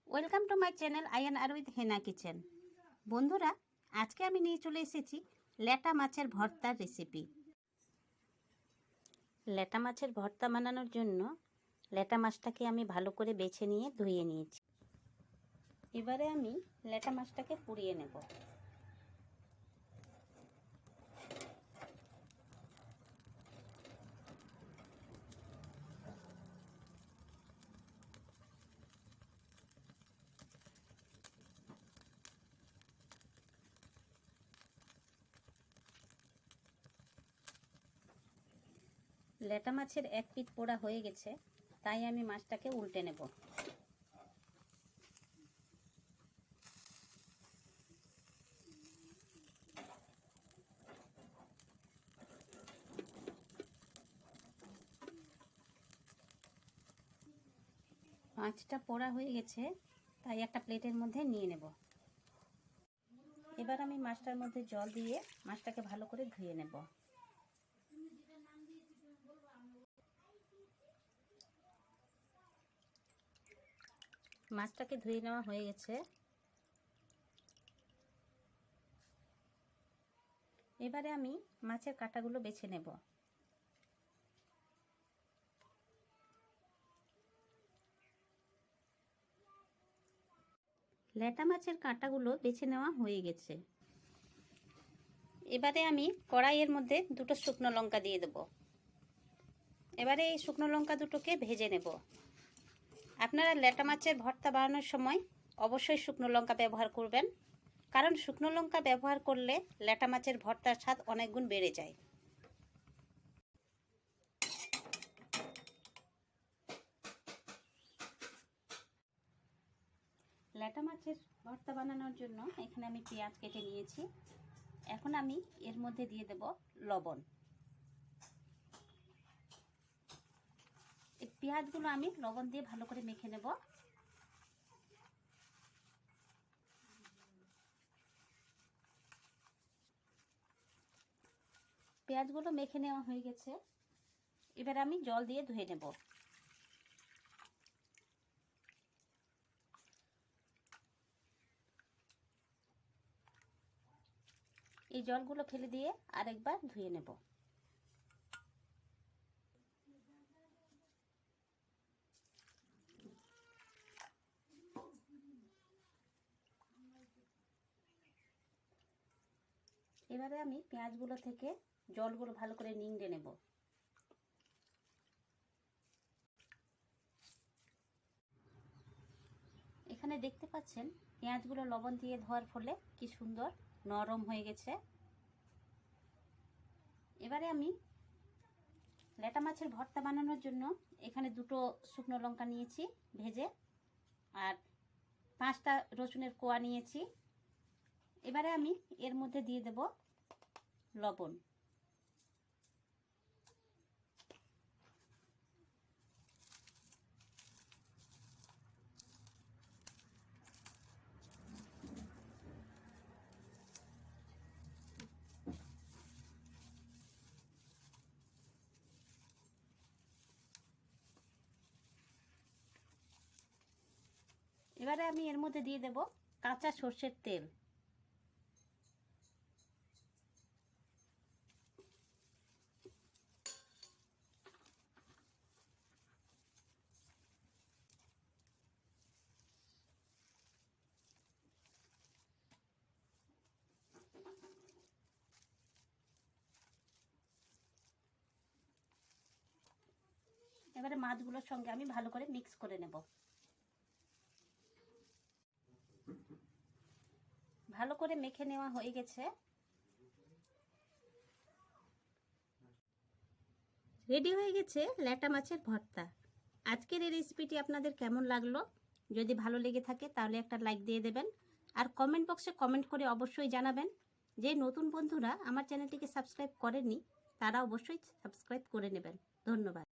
Welcome to my channel Ayan আর with Hena kitchen. বন্ধুরা, আজকে আমি নিয়ে চলে এসেছি লেটা মাছের ভর্তার রেসিপি। লেটা মাছের ভর্তা বানানোর জন্য লেটা মাছটাকে আমি ভালো করে বেছে নিয়ে ধুয়ে নিয়েছি। এবারে আমি লেটা মাছটাকে পুড়িয়ে নেব। লেটা মাছের এক পিঠ পোড়া হয়ে গেছে, তাই আমি মাছটাকে উল্টে নেব। মাছটা পোড়া হয়ে গেছে, তাই একটা প্লেটের মধ্যে নিয়ে নেব। এবার আমি মাছটার মধ্যে জল দিয়ে মাছটাকে ভালো করে ধুয়ে নেব। মাছটাকে ধুয়ে নেওয়া হয়ে গেছে। এবারে আমি মাছের কাঁটাগুলো বেছে নেব। লেটা মাছের কাঁটাগুলো বেছে নেওয়া হয়ে গেছে। এবারে আমি কড়াইয়ের মধ্যে দুটো শুকনো লঙ্কা দিয়ে দেব। এবারে এই শুকনো লঙ্কা দুটোকে ভেজে নেব। আপনারা লেটা মাছের ভর্তা বানানোর সময় অবশ্যই শুকনো লঙ্কা ব্যবহার করবেন, কারণ শুকনো লঙ্কা ব্যবহার করলে লেটা মাছের ভর্তার স্বাদ অনেক গুণ বেড়ে যায়। লেটা মাছের ভর্তা বানানোর জন্য এখানে আমি পেঁয়াজ কেটে নিয়েছি। এখন আমি এর মধ্যে দিয়ে দেব লবণ। এই পেঁয়াজগুলো আমি লবণ দিয়ে ভালো করে মেখে নেব। পেঁয়াজগুলো মেখে নেওয়া হয়ে গেছে। এবার আমি জল দিয়ে ধুয়ে নেব। এই জলগুলো ফেলে দিয়ে আরেকবার ধুয়ে নেব। এবারে আমি পেঁয়াজগুলো থেকে জলগুলো ভালো করে নিংড়ে নেব। এখানে দেখতে পাচ্ছেন পেঁয়াজগুলো লবণ দিয়ে ধোয়ার ফলে কি সুন্দর নরম হয়ে গেছে। এবারে আমি লেটা মাছের ভর্তা বানানোর জন্য এখানে দুটো শুকনো লঙ্কা নিয়েছি ভেজে, আর 5টা রসুনের কোয়া নিয়েছি। এবারে আমি এর মধ্যে দিয়ে দেব লবণ। এবারে আমি এর মধ্যে দিয়ে দেব কাঁচা সর্ষের তেল। এবারে মাছগুলোর সঙ্গে আমি ভালো করে মিক্স করে নেব। ভালো করে মেখে নেওয়া হয়ে গেছে। রেডি হয়ে গেছে লেটা মাছের ভর্তা। আজকের এই রেসিপিটি আপনাদের কেমন লাগলো? যদি ভালো লেগে থাকে তাহলে একটা লাইক দিয়ে দেবেন, আর কমেন্ট বক্সে কমেন্ট করে অবশ্যই জানাবেন। যে নতুন বন্ধুরা আমার চ্যানেলটিকে সাবস্ক্রাইব করেননি তারা অবশ্যই সাবস্ক্রাইব করে নেবেন। ধন্যবাদ।